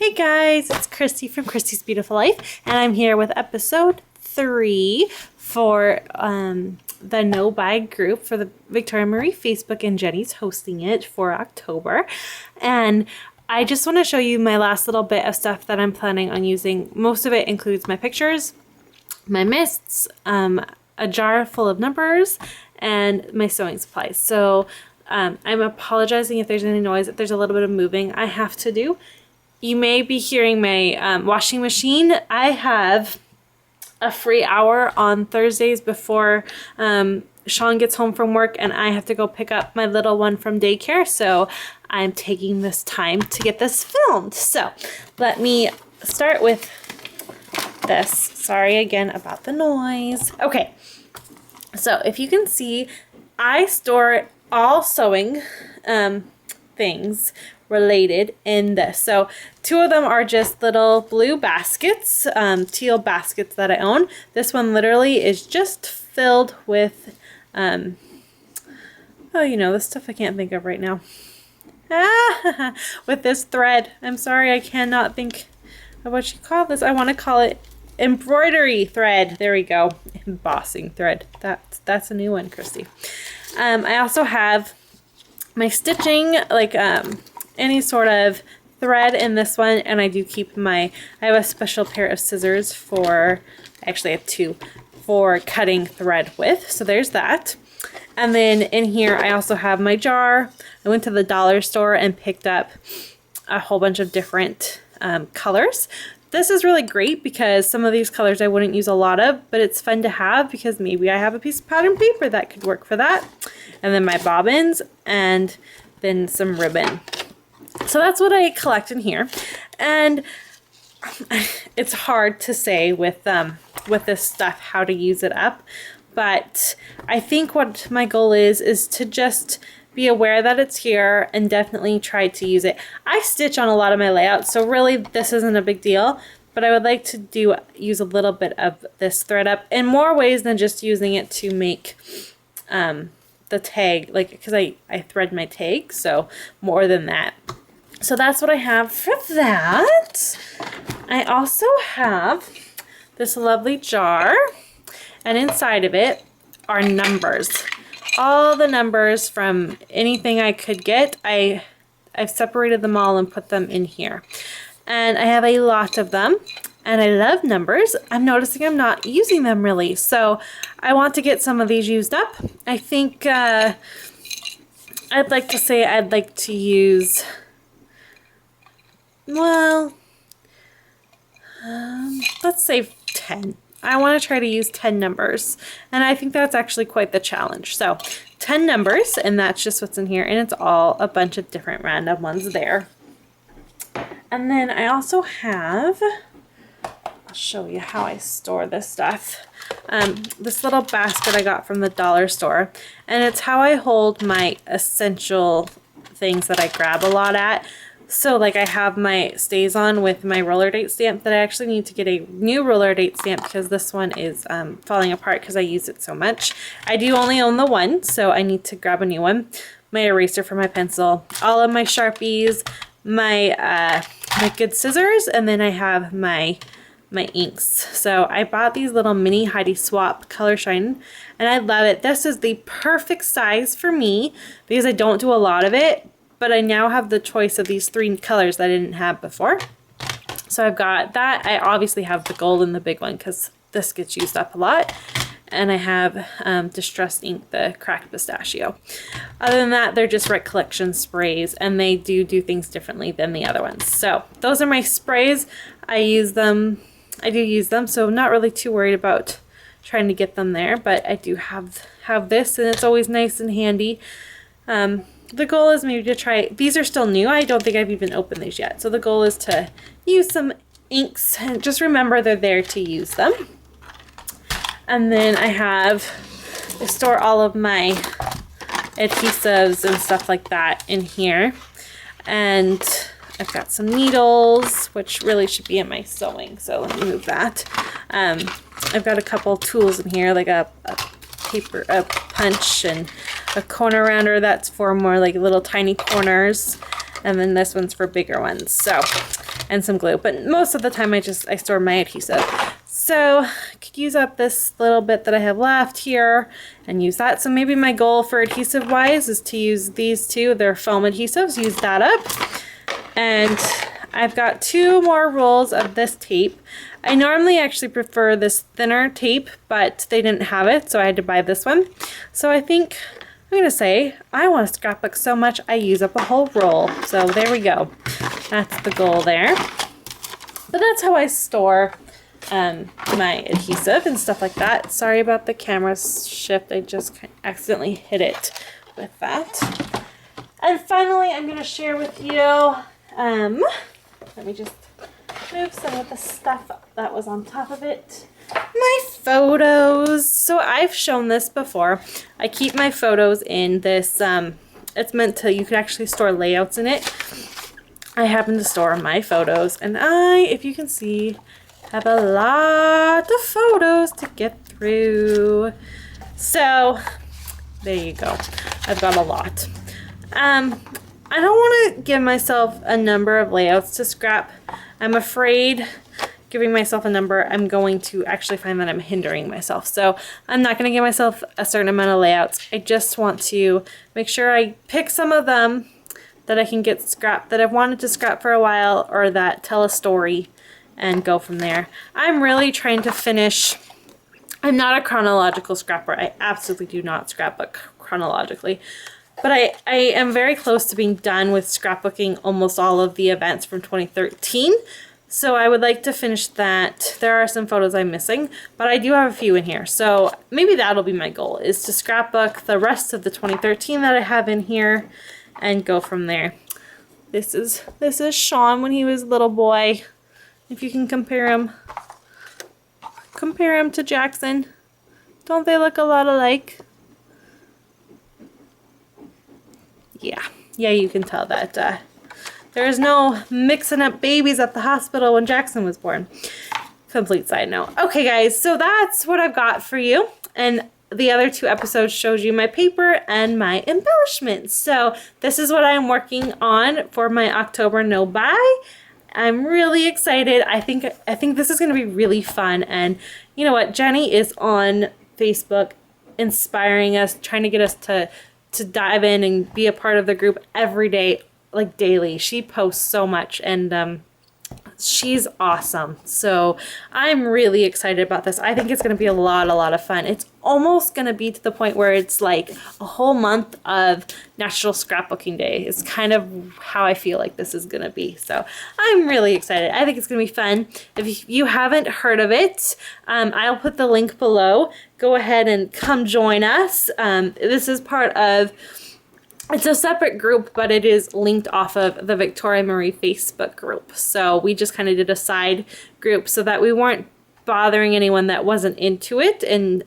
Hey guys, it's Christy from Christy's Beautiful Life, and I'm here with episode 3 for the No Buy group for the Victoria Marie Facebook, and Jenny's hosting it for October. And I just want to show you my last little bit of stuff that I'm planning on using. Most of it includes my pictures, my mists, a jar full of numbers, and my sewing supplies. So I'm apologizing if there's any noise, if there's a little bit of moving I have to do. You may be hearing my washing machine. I have a free hour on Thursdays before Sean gets home from work, and I have to go pick up my little one from daycare. So I'm taking this time to get this filmed. So let me start with this. Sorry again about the noise. Okay, so if you can see, I store all sewing things related in this. So 2 of them are just little blue baskets, teal baskets that I own. This one literally is just filled with the stuff I can't think of right now. With this thread. I'm sorry, I cannot think of what you call this. I want to call it embroidery thread. There we go. Embossing thread. That's a new one, Christy. I also have my stitching, like any sort of thread in this one, and I do keep I have a special pair of scissors for, actually I have 2, for cutting thread with. So there's that. And then in here I also have my jar. I went to the dollar store and picked up a whole bunch of different colors. This is really great because some of these colors I wouldn't use a lot of, but it's fun to have because maybe I have a piece of pattern paper that could work for that. And then my bobbins, and then some ribbon. So that's what I collect in here. And it's hard to say with this stuff how to use it up, but I think what my goal is to just be aware that it's here and definitely try to use it. I stitch on a lot of my layouts, so really this isn't a big deal, but I would like to use a little bit of this thread up in more ways than just using it to make the tag, like, because I thread my tag, so more than that. So that's what I have for that. I also have this lovely jar, and inside of it are numbers. All the numbers from anything I could get. I've separated them all and put them in here. And I have a lot of them, and I love numbers. I'm noticing I'm not using them really, so I want to get some of these used up. I think I'd like to say I'd like to use, well, let's say 10. I want to try to use 10 numbers, and I think that's actually quite the challenge. So 10 numbers, and that's just what's in here, and it's all a bunch of different random ones there. And then I also have, I'll show you how I store this stuff. This little basket I got from the dollar store, and it's how I hold my essential things that I grab a lot at. So like I have my stays on with my roller date stamp that I actually need to get a new roller date stamp because this one is falling apart because I use it so much. I do only own the one, so I need to grab a new one. My eraser for my pencil, all of my Sharpies, my good scissors, and then I have my inks. So I bought these little mini Heidi Swapp Color Shine, and I love it. This is the perfect size for me because I don't do a lot of it, but I now have the choice of these 3 colors that I didn't have before. So I've got that. I obviously have the gold in the big one because this gets used up a lot. And I have Distress ink, the cracked pistachio. Other than that, they're just recollection sprays, and they do things differently than the other ones. So those are my sprays. I do use them, so I'm not really too worried about trying to get them there, but I do have this, and it's always nice and handy. The goal is maybe to try, these are still new. I don't think I've even opened these yet. So the goal is to use some inks, and just remember they're there to use them. And then I store all of my adhesives and stuff like that in here. And I've got some needles, which really should be in my sewing. So let me move that. I've got a couple tools in here, like a punch and a corner rounder that's for more like little tiny corners. And then this one's for bigger ones. So, and some glue. But most of the time I store my adhesive. So I could use up this little bit that I have left here and use that. So maybe my goal for adhesive wise is to use these two. They're foam adhesives. Use that up. And I've got 2 more rolls of this tape. I normally actually prefer this thinner tape, but they didn't have it, so I had to buy this one. So I think I'm gonna say I want a scrapbook so much I use up a whole roll. So there we go. That's the goal there. But that's how I store my adhesive and stuff like that. Sorry about the camera shift. I just accidentally hit it with that. And finally, I'm gonna share with you. Let me just move some of the stuff that was on top of it. My photos. So I've shown this before. I keep my photos in this, it's meant to, you can actually store layouts in it. I happen to store my photos, and if you can see, have a lot of photos to get through. So there you go. I've got a lot. I don't want to give myself a number of layouts to scrap. I'm afraid giving myself a number, I'm going to actually find that I'm hindering myself. So I'm not going to give myself a certain amount of layouts. I just want to make sure I pick some of them that I can get scrapped, that I've wanted to scrap for a while, or that tell a story, and go from there. I'm really trying to finish. I'm not a chronological scrapper. I absolutely do not scrapbook chronologically. But I am very close to being done with scrapbooking almost all of the events from 2013. So I would like to finish that. There are some photos I'm missing, but I do have a few in here. So maybe that'll be my goal, is to scrapbook the rest of the 2013 that I have in here and go from there. This is Sean when he was a little boy. If you can compare him to Jackson. Don't they look a lot alike? Yeah, you can tell that there is no mixing up babies at the hospital when Jackson was born. Complete side note. Okay, guys, so that's what I've got for you. And the other 2 episodes showed you my paper and my embellishments. So this is what I'm working on for my October no buy. I'm really excited. I think this is going to be really fun. And you know what? Jenny is on Facebook inspiring us, trying to get us to dive in and be a part of the group every day, like daily. She posts so much, and she's awesome. So I'm really excited about this. I think it's going to be a lot of fun. It's almost going to be to the point where it's like a whole month of National Scrapbooking Day. It's kind of how I feel like this is going to be. So I'm really excited. I think it's going to be fun. If you haven't heard of it, I'll put the link below. Go ahead and come join us. This is part of, it's a separate group, but it is linked off of the Victoria Marie Facebook group. So we just kind of did a side group so that we weren't bothering anyone that wasn't into it and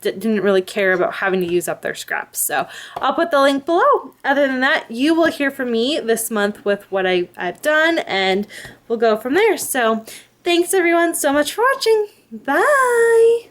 didn't really care about having to use up their scraps. So I'll put the link below. Other than that, you will hear from me this month with what I've done, and we'll go from there. So thanks everyone so much for watching. Bye.